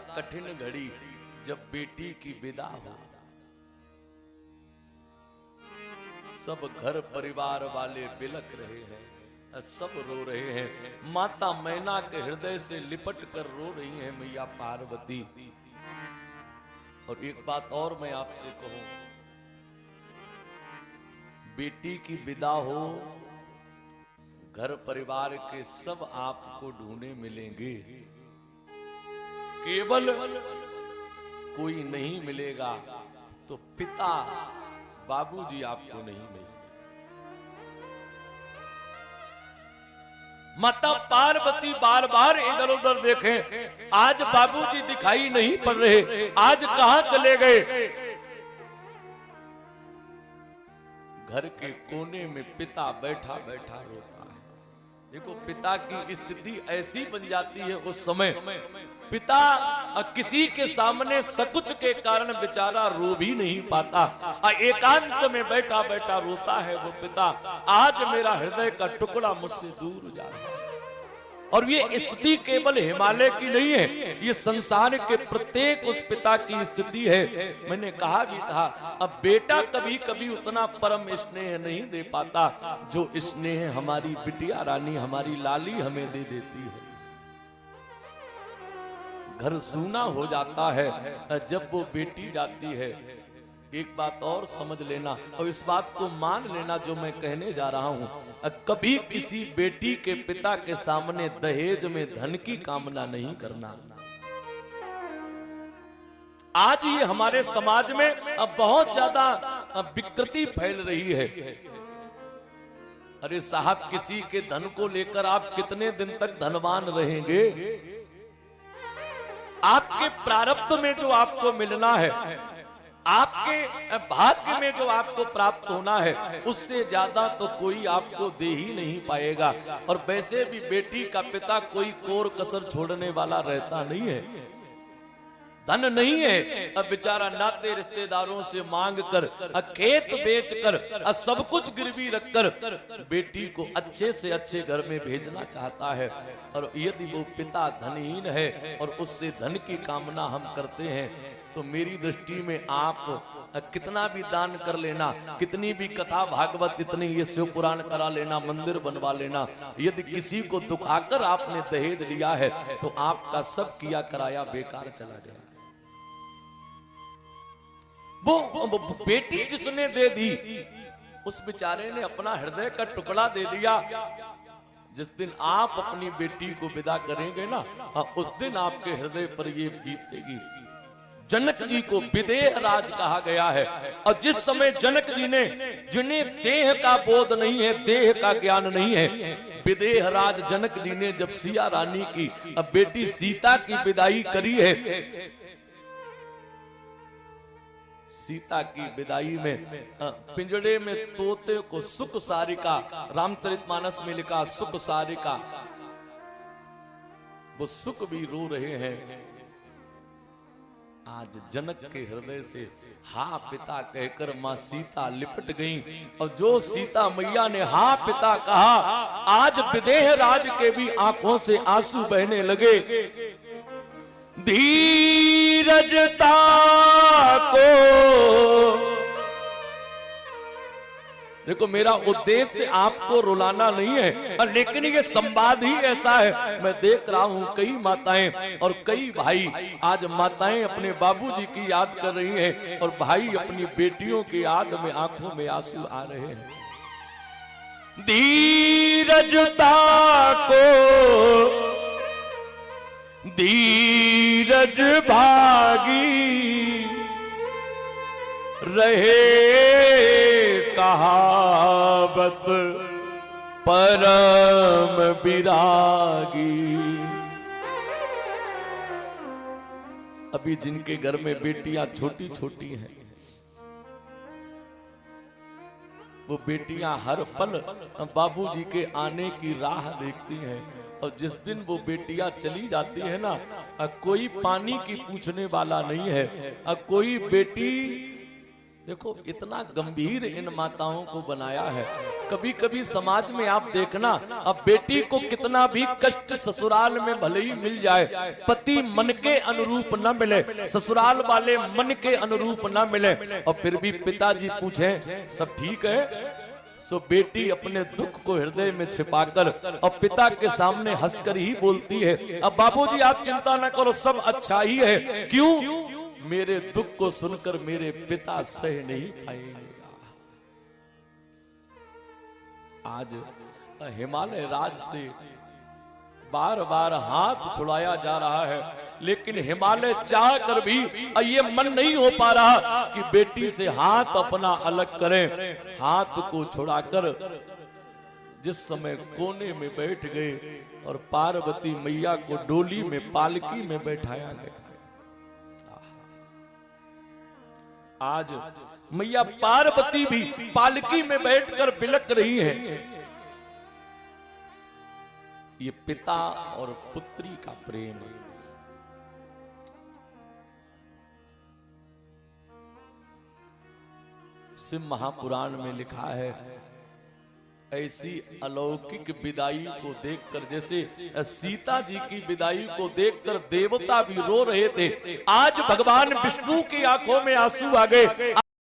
कठिन घड़ी जब बेटी की विदा हो, सब घर परिवार वाले बिलक रहे हैं, सब रो रहे हैं। माता मैना के हृदय से लिपट कर रो रही हैं मैया पार्वती। और एक बात और मैं आपसे कहूं, बेटी की विदा हो, घर परिवार के सब आपको ढूंढे मिलेंगे, केवल कोई नहीं मिलेगा तो पिता बाबूजी आपको नहीं मिल सकते। माता पार्वती बार बार इधर उधर देखें, आज बाबूजी दिखाई नहीं पड़ रहे, आज कहां चले गए। घर के कोने में पिता बैठा बैठा रोता है। देखो पिता की स्थिति ऐसी बन जाती है उस समय, पिता किसी के सामने सकुच के कारण बेचारा रो भी नहीं पाता, एकांत में बैठा बैठा रोता है वो पिता, आज मेरा हृदय का टुकड़ा मुझसे दूर जा रहा है। और ये स्थिति केवल हिमालय की नहीं है, ये संसार के प्रत्येक उस पिता की स्थिति है। मैंने कहा भी था, अब बेटा कभी कभी उतना परम स्नेह नहीं दे पाता जो स्नेह हमारी बिटिया रानी, हमारी लाली हमें दे देती है। घर सूना हो जाता है जब वो बेटी जाती है। एक बात और समझ लेना और इस बात को मान लेना जो मैं कहने जा रहा हूं, कभी किसी बेटी के पिता के सामने दहेज में धन की कामना नहीं करना। आज ये हमारे समाज में अब बहुत ज्यादा विकृति फैल रही है। अरे साहब, किसी के धन को लेकर आप कितने दिन तक धनवान रहेंगे? आपके प्रारब्ध में जो आपको मिलना है, आपके भाग्य में जो आपको प्राप्त होना है, उससे ज्यादा तो कोई आपको दे ही नहीं पाएगा। और वैसे भी बेटी का पिता कोई कोर कसर छोड़ने वाला रहता नहीं है। धन नहीं है, अब बेचारा नाते रिश्तेदारों से मांग कर, खेत बेच कर, सब कुछ गिरवी रखकर बेटी को अच्छे से अच्छे घर में भेजना चाहता है। और यदि वो पिता धनहीन है और उससे धन की कामना हम करते हैं, तो मेरी दृष्टि में आप कितना भी दान कर लेना, कितनी भी कथा भागवत, इतनी ये शिव पुराण करा लेना, मंदिर बनवा लेना, यदि किसी को दुखाकर आपने दहेज लिया है तो आपका सब किया कराया बेकार चला जाए। वो बेटी जिसने दे दी, उस बेचारे ने अपना हृदय का टुकड़ा दे दिया। जिस दिन आप अपनी बेटी को विदा करेंगे ना, उस दिन आपके हृदय पर ये बीतेगी। जनक जी को विदेह राज कहा गया है। और जिस समय जनक जी ने, जिन्हें देह का बोध नहीं है, देह का ज्ञान नहीं है, विदेह राज जनक जी ने जब सिया रानी की बेटी सीता की विदाई करी है, सीता की विदाई में पिंजड़े में तोते को सुख सारिका, रामचरितमानस में लिखा सुख सारिका, वो सुख भी रो रहे हैं। आज जनक के हृदय से हा पिता कहकर मां सीता लिपट गईं। और जो सीता मैया ने हा पिता कहा, आज विदेह राज के भी आंखों से आंसू बहने लगे। धीरजता को, देखो मेरा उद्देश्य आपको रुलाना नहीं है, लेकिन ये संवाद ही ऐसा है। मैं देख रहा हूं कई माताएं और कई भाई, आज माताएं अपने बाबूजी की याद कर रही हैं और भाई अपनी बेटियों की याद में आंखों में आंसू आ रहे हैं। धीरजता को धीरज भागी रहे कहावत परम विरागी। अभी जिनके घर में बेटियां छोटी छोटी हैं, वो बेटियां हर पल बाबूजी के आने की राह देखती हैं। और जिस दिन वो बेटियां चली जाती है ना, कोई पानी की पूछने वाला नहीं है। कोई बेटी, देखो इतना गंभीर इन माताओं को बनाया है। कभी कभी समाज में आप देखना, अब बेटी को कितना भी कष्ट ससुराल में भले ही मिल जाए, पति मन के अनुरूप न मिले, ससुराल वाले मन के अनुरूप न मिले, और फिर भी पिताजी पूछें सब ठीक है, सो बेटी अपने दुख को हृदय में छिपाकर और पिता के सामने हंसकर ही बोलती है, अब बाबूजी आप चिंता न करो, सब अच्छा ही है। क्यों? मेरे दुख को सुनकर मेरे पिता सह नहीं पाएंगे। आज हिमालय राज से बार बार हाथ छुड़ाया जा रहा है, लेकिन हिमालय चाह कर भी ये मन नहीं हो पा रहा कि बेटी से हाथ अपना अलग करें। हाथ को छुड़ाकर जिस समय कोने में बैठ गए और पार्वती मैया को डोली में पालकी में बैठाया गया। आज मैया पार्वती भी पालकी में बैठकर बिलक रही है। ये पिता और पुत्री का प्रेम है। शिव महापुराण में लिखा है, ऐसी अलौकिक विदाई को देखकर, जैसे सीता जी की विदाई को देखकर देवता भी रो रहे थे, आज भगवान विष्णु की आंखों में आंसू आ गए।